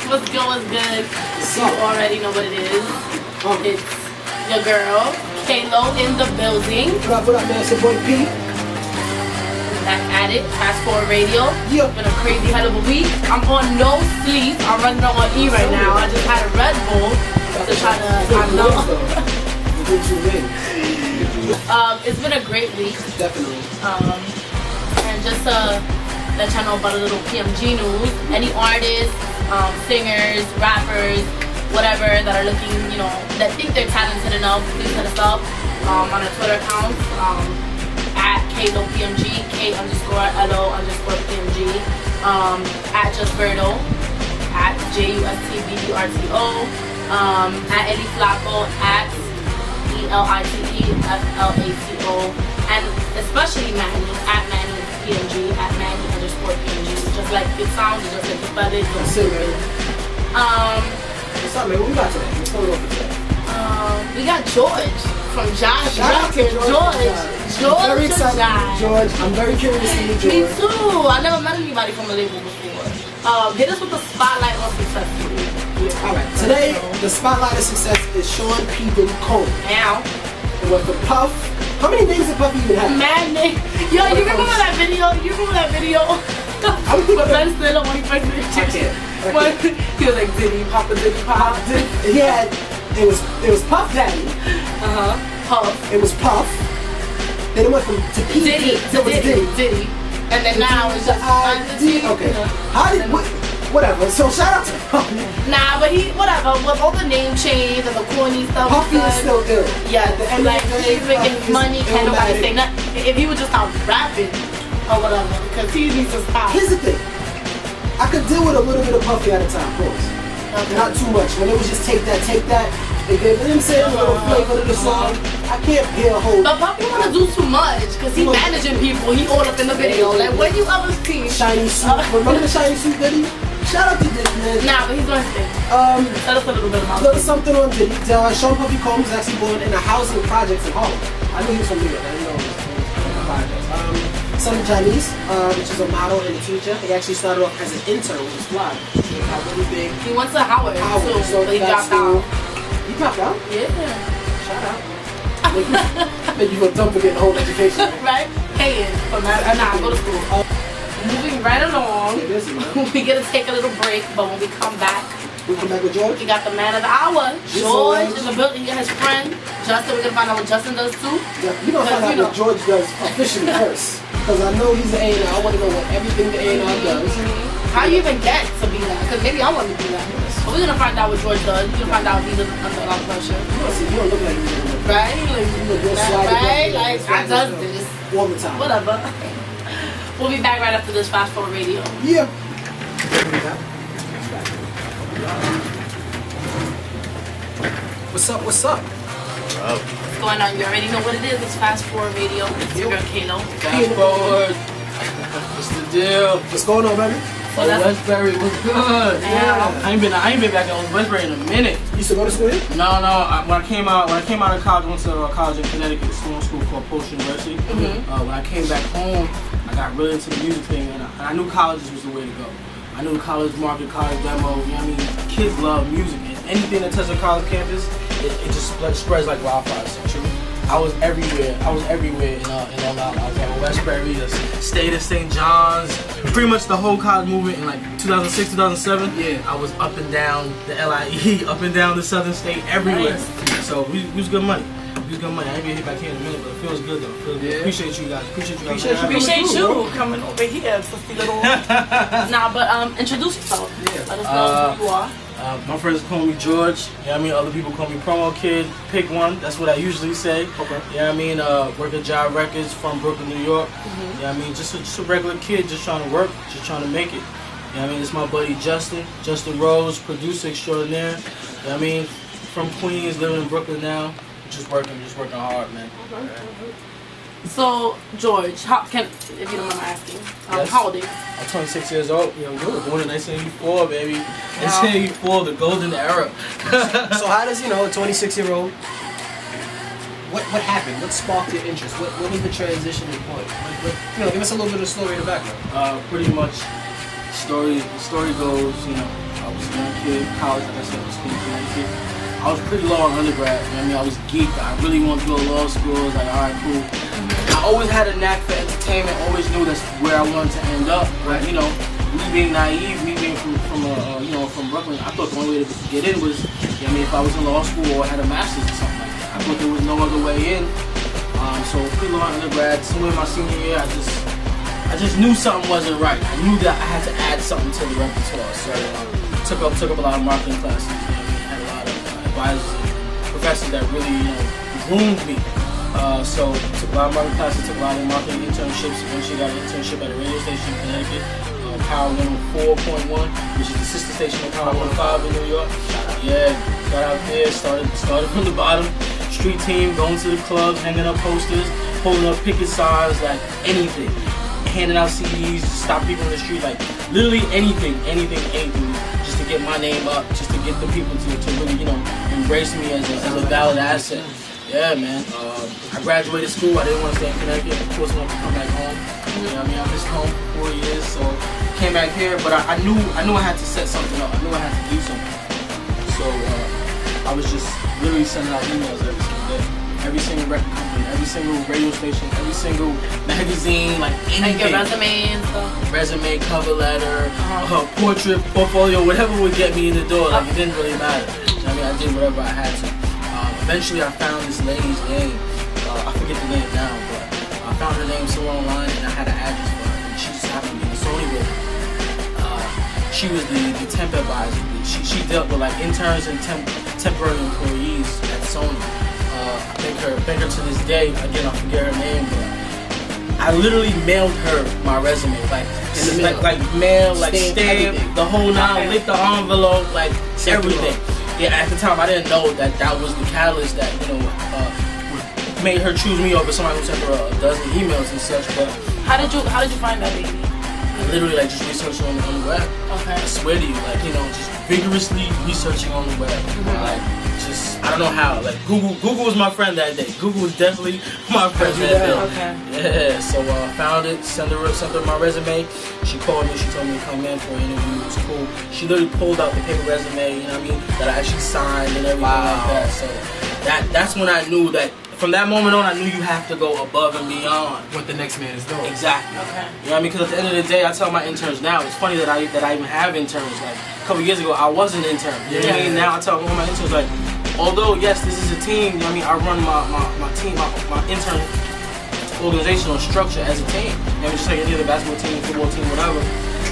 What's good, what's good? You already know what it is. It's your girl, Kalo in the building. What up, man? It's your boy P. Back at it, Fast Forward Radio. Yeah. Been a crazy hell of a week. I'm on no sleep. I'm running on E right now. I just had a Red Bull to try to, I know. It's been a great week. Definitely. And just to let y'all know about a little PMG news. Any artists, singers, rappers, whatever that are looking, you know, that think they're talented enough, please hit us up on our Twitter account at KLOPMG, K_LO_PMG, at JustVerdo, at JUSTVRTO, at Ellie Flaco, at ELITEFLACO, and especially Manny, at Manny PMG, at Manny_PMG. Just like it sounds, just like the spell it. What's up, man? What we got today? What's going on today? We got George from Jive. Shout out to George. I'm very excited to meet George. I'm very curious to meet George. Me too. I never met anybody from a label before. Hit us with the spotlight on success. Alright, today the spotlight of success is Sean P. Diddy Cole. Now. With the Puff. How many names did Puff even have? Mad name. Yo, you remember that video? You remember that video? With Ben Stiller when he first did it? He was like Diddy, Papa Diddy, Pop. He had, it was Puff Daddy. Puff. It was Puff. Then it went from to P. Diddy to Diddy. And then now it's just I-D. Okay. How did, whatever. So shout out to Puffy. Nah, but he, whatever, with all the name change and the corny stuff. Puffy is still ill. Yeah, like he's making money, can't nobody say nothing. If he would just stop rapping or whatever, because he needs to stop. Here's the thing. I could deal with a little bit of Puffy at a time, of course. Okay. Not too much. When it was just take that, they gave him a little flavor to the song. I can't hear a whole. But Puffy wanna do too much because he managing people. He all up in the video. Like when you ever see Shiny Suit? Remember the Shiny Suit Diddy? Shout out to Diddy, man. Nah, but he's doing his thing. Let us put a little bit of little something on Diddy. Sean Puffy Combs was actually born in a housing project in Harlem. I knew he was from New York. I didn't know he was from a project. Son of Chinese, which is a model and a teacher. He actually started off as an intern with his fly. He got really big. He went to Howard too, so he dropped out. He dropped out? Yeah. Shout out. Maybe you were dumb for getting whole education. Right? Paying for nah, go to school. Moving right along, we gonna take a little break, but when we come back, we come back with George. We got the man of the hour, George, in the building. He got his friend Justin. We're gonna find out what Justin does too. Yeah, we're gonna find out what George does officially first, because I know he's an A&R. I want to know what everything the A&R does. How you even get to be that? Because maybe I want to be that. But we're gonna find out what George does. We're gonna find out if he's under a lot of pressure. You don't look like he's under pressure. Right? Like I does this all the time. Whatever. We'll be back right after this Fast Forward Radio. Yeah. What's up? What's up? What's going on? You already know what it is. It's Fast Forward Radio. It's your girl Kalo. Fast Forward. What's the deal? What's going on, baby? So Westbury was good. Yeah. I ain't been back in Westbury in a minute. You used to go to school here? No. When I came out of college, I went to a college in Connecticut, a school called Post University. When I came back home, I got really into the music thing, and I knew colleges was the way to go. I knew college market, college demo. You know what I mean? Kids love music, and anything that touches a college campus, it just spreads like wildfire. So true. I was everywhere in Long Island. I was at Westbury, the state of St. John's, pretty much the whole college movement in like 2006, 2007. Yeah, I was up and down the LIE, up and down the Southern State, everywhere. Nice. So we was good money. I ain't gonna hit back here in a minute, but it feels good though. Feels good. Appreciate you guys. Appreciate you coming over here to see little. Nah, but introduce yourself. Yeah. Let us know who you are. My friends call me George. You know what I mean? Other people call me Promo Kid. Pick one. That's what I usually say. Okay. You know what I mean? Work at Jive Records from Brooklyn, New York. You know what I mean? Just a regular kid, just trying to work, just trying to make it. You know what I mean? It's my buddy Justin Rose, producer extraordinaire. You know what I mean? From Queens, living in Brooklyn now. Just working hard, man. So, George, if you don't mind asking, yes. How old are you? I'm 26 years old. You know, we were born in 1984, baby. 1984, the golden era. So how does, a 26-year-old, what happened? What sparked your interest? What was the transitioning point? Give us a little bit of the story in the background. Pretty much The story goes, you know, I was a young kid, college, like I said, I was in Connecticut. I was pretty low on undergrad, you know what I mean? I was geeked. I really wanted to go to law school. I was like, alright, cool. I always had a knack for entertainment, always knew that's where I wanted to end up. But, you know, me being naive, me being from Brooklyn, I thought the only way to get in was, you know what I mean, if I was in law school or had a master's or something like that. I thought there was no other way in. So pretty low on undergrad, somewhere in my senior year, I just knew something wasn't right. I knew that I had to add something to the repertoire. So took up a lot of marketing classes. You know what I mean? Had a lot of advisors and professors that really, you know, groomed me. So took a lot of marketing classes, took a lot of marketing internships. Eventually got an internship at a radio station in Connecticut, Power 104.1, which is the sister station of Power 105 in New York. Yeah, got out there, started from the bottom. Street team, going to the clubs, hanging up posters, holding up picket signs, like anything. Handing out CDs, stop people in the street, like literally anything, just to get my name up, just to get the people to really, you know, embrace me as a valid asset. Yeah, man. I graduated school. I didn't want to stay in Connecticut. Of course, I wanted to come back home. You know what I mean? I missed home for 4 years, so came back here. But I knew I had to set something up. I knew I had to do something. So I was just literally sending out emails every single day. Every single record company, every single radio station, every single magazine, like anything. Like your resume and stuff? Resume, cover letter, portrait, portfolio, whatever would get me in the door. Like, it didn't really matter. I mean, I did whatever I had to. Eventually, I found this lady's name. I forget the name now, but I found her name somewhere online, and I had an address for her. And she just happened to be in Sony with her. She was the temp advisor. She dealt with like interns and temporary employees at Sony. I thank her to this day. Again, I forget her name, but I literally mailed her my resume, like mail, like stamp, the whole nine, licked the envelope, like everything. Yeah, at the time I didn't know that was the catalyst that, you know, made her choose me over somebody who sent her a dozen emails and such. But how did you find that lady? I literally like just researching on the web. Okay. I swear to you, like, you know, just vigorously researching on the web. Like, just I don't know how. Like Google was my friend that day. Google was definitely my friend that day. Okay. Yeah. So found it, sent her my resume. She called me. She told me to come in for an interview. It was cool. She literally pulled out the paper resume. You know what I mean? That I actually signed and everything like that. So that's when I knew that. From that moment on, I knew you have to go above and beyond what the next man is doing. Exactly. Okay. You know what I mean? Because at the end of the day, I tell my interns now. It's funny that I even have interns. Like a couple years ago, I was an intern. You know what I mean? Now I tell all my interns, like, although yes, this is a team. You know what I mean? I run my team, my intern organizational structure as a team. You know, just like any other basketball team, football team, whatever.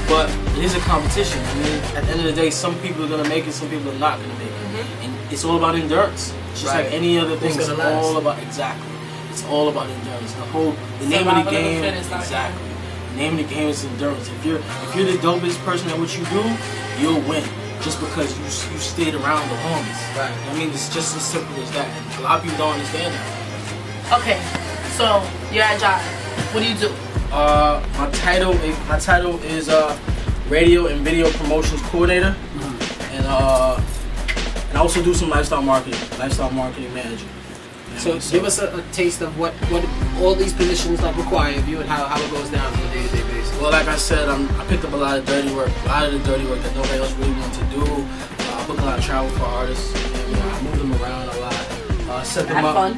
But it is a competition. I mean, at the end of the day, some people are gonna make it, some people are not gonna make it, and it's all about endurance. It's just like any other thing. It's all about It's all about endurance. The name of the game. Exactly. The name of the game is endurance. If you're the dopest person at what you do, you'll win. Just because you stayed around the longest. Right. I mean, it's just as simple as that. And a lot of people don't understand that. Okay. So you're at Jive. What do you do? My title is radio and video promotions coordinator, and I also do some lifestyle marketing manager. So give us a taste of what all these positions like require of you and how it goes down on a day-to-day basis. Well, like I said, I picked up a lot of dirty work that nobody else really wanted to do. I book a lot of travel for artists. And, I move them around a lot. Set them up. Fun.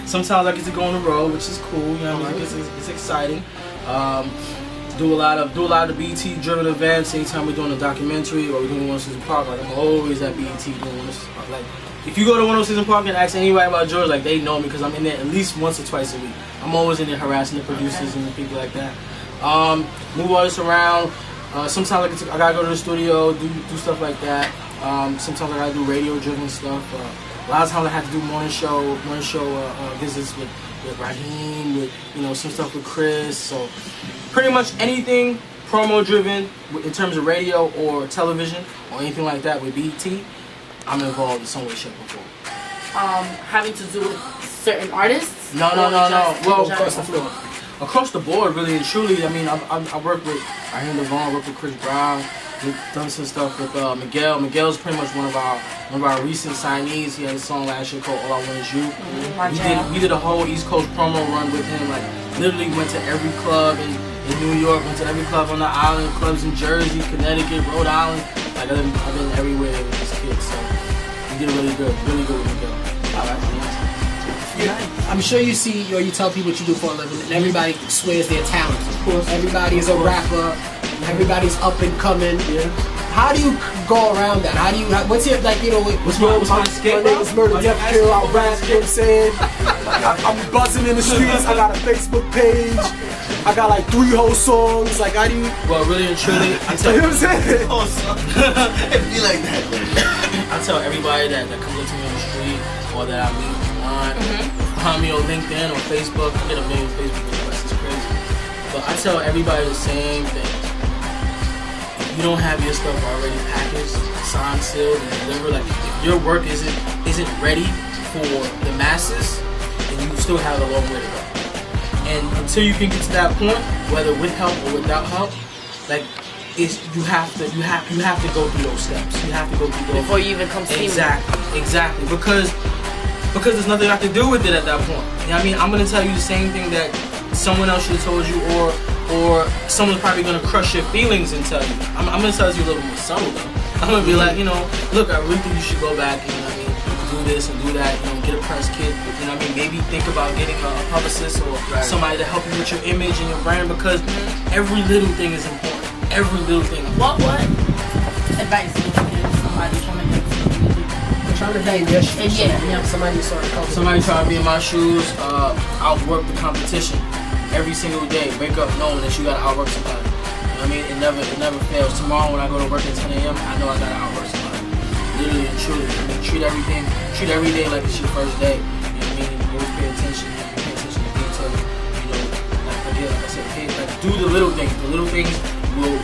Sometimes I get to go on the road, which is cool. You know what I mean? It's exciting. Do a lot of the BET driven events. Anytime we're doing a documentary or we're doing 106 Park, like I'm always at BET doing 106 Park. Like if you go to 106 Park and ask anybody about George, like they know me because I'm in there at least once or twice a week. I'm always in there harassing the producers and the people like that. Move artists around. Sometimes I gotta go to the studio, do stuff like that. Sometimes I gotta do radio driven stuff. A lot of times I have to do morning show visits with Raheem, with some stuff with Chris. So pretty much anything promo driven in terms of radio or television or anything like that with BET, I'm involved in some way, shape, or form. Having to do with certain artists? No. Well, across the floor. Across the board, really and truly. I mean, I worked with Raheem Devon, worked with Chris Brown. We've done some stuff with Miguel. Miguel's pretty much one of our recent signees. He had a song last year called All I Want Is You. We did a whole East Coast promo run with him. Like literally went to every club in in New York, went to every club on the island, clubs in Jersey, Connecticut, Rhode Island. Like I've been everywhere with this kid, so he did really good with Miguel. I'm sure you see or you tell people what you do for a living, and everybody swears their talents. Of course, everybody is a rapper. Everybody's up and coming. Yeah. How do you go around that? How do you? What's your like? You know, what's my escape? My name is Murder Death Kill. I rap. You know what I'm saying? I'm buzzing in the streets. I got a Facebook page. I got like 3 whole songs. Like, how do you? Well, really and truly, I tell you know what I'm saying? It'd be like that. I tell everybody that comes up to me on the street or that I meet online, find me on LinkedIn or Facebook. I get a million Facebook requests. It's crazy. But I tell everybody the same thing. If you don't have your stuff already packaged, signed, sealed, and delivered, like if your work isn't ready for the masses, then you still have a long way to go. And until you can get to that point, whether with help or without help, like you have to go through those steps. You have to go through those before you even come see me. Exactly. Because there's nothing I can do with it at that point. You know what I mean? I'm gonna tell you the same thing that someone else should have told you, or someone's probably gonna crush your feelings and tell you. I'm gonna tell you a little more subtle though. I'm gonna be like, you know, look, I really think you should go back and, you know what I mean, do this and do that, you know, get a press kit, you know what I mean, maybe think about getting a publicist or somebody to help you with your image and your brand, because every little thing is important. Every little thing. What advice would you give somebody coming into the music? Trying to be in your shoes. Yeah. Somebody trying to be in my shoes, outwork the competition every single day. Wake up knowing that you gotta outwork somebody. You know what I mean? It never fails. Tomorrow when I go to work at 10 a.m., I know I gotta outwork somebody. Literally and truly. I mean, treat every day like it's your first day. You know what I mean? Always pay attention. Pay attention to detail. You know, like I said, do the little things. The little things will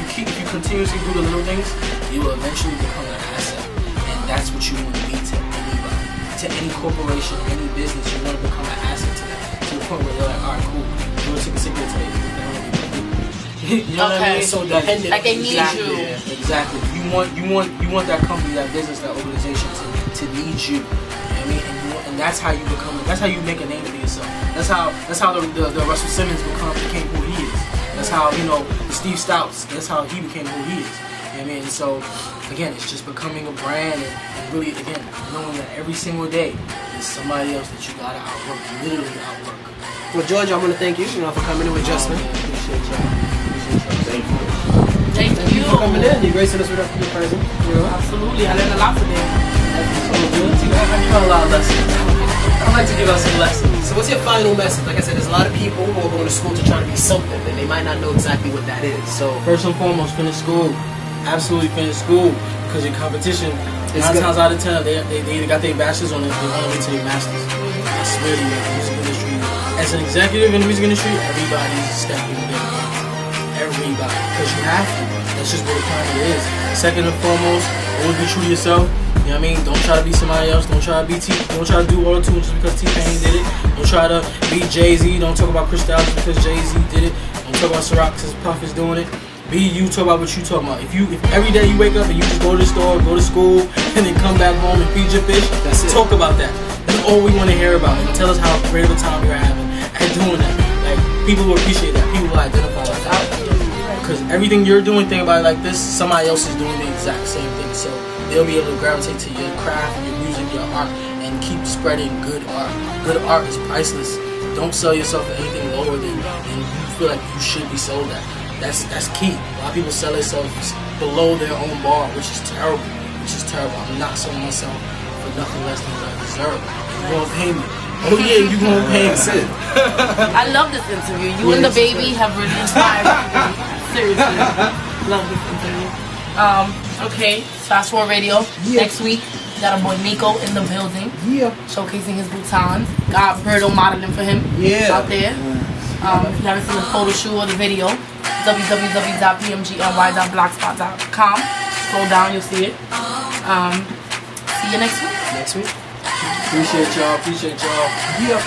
if you continuously do the little things, you will eventually become an asset. And that's what you want to be to anybody. To any corporation, any business, you want to become an asset to them. To the point where they're like, alright, cool. You want to take a cigarette today? You know what I mean? So dependent. Like they need you. Yeah, exactly. You want that company, that business, that organization to need you. You know what I mean? And that's how you become. That's how you make a name for yourself. That's how the Russell Simmons became who he is. That's how, you know, Steve Stouts. That's how he became who he is. You know what I mean? And so again, it's just becoming a brand and really again knowing that every single day there's somebody else that you gotta outwork, literally outwork. Well, George, I want to thank you, for coming in with Justin. Appreciate y'all. Thank you for coming in. You're gracing us with your presence. Absolutely, I learned a lot today. You know a lot of lessons. I'd like to give us some lessons. So what's your final message? Like I said, there's a lot of people who are going to school to try to be something, and they might not know exactly what that is. So first and foremost, finish school. Absolutely finish school, because your competition, 9 times out of 10, they either got their bachelors or they want to get to their masters. I swear to you, the music industry, as an executive in the music industry, everybody's stepping in their game. Everybody, because you have to. That's just what the climate is. Second and foremost, always be true to yourself. You know what I mean? Don't try to be somebody else. Don't try to be Don't try to do auto-tune just because T-Pain did it. Don't try to be Jay-Z. Don't talk about Chris Styles because Jay-Z did it. Don't talk about Ciroc because Puff is doing it. Be you. Talk about what you talking about. If every day you wake up and you just go to the store, go to school, and then come back home and feed your fish, talk about that. That's all we want to hear about. And tell us how great of a time you're having at doing that. Like, people will appreciate that. People will identify with that. Because everything you're doing, think about it like this, somebody else is doing the exact same thing. So they'll be able to gravitate to your craft, your music, your art, and keep spreading good art. Good art is priceless. Don't sell yourself for anything lower than you feel like you should be sold at. That's key. A lot of people sell themselves below their own bar, which is terrible. I'm not selling myself for nothing less than what I deserve. You gonna pay me. Oh yeah, you gonna pay me. I love this interview. You and the baby have really inspired me. Seriously. Love this interview. Okay, Fast Forward Radio. Yeah. Next week, we got our boy Miko in the building. Yeah. Showcasing his batons. Got Birdo modeling for him. Yeah. Out there. If you haven't seen the photo shoot or the video, www.pmgny.blogspot.com. Scroll down, you'll see it. See you next week. Next week. Appreciate y'all. Yeah.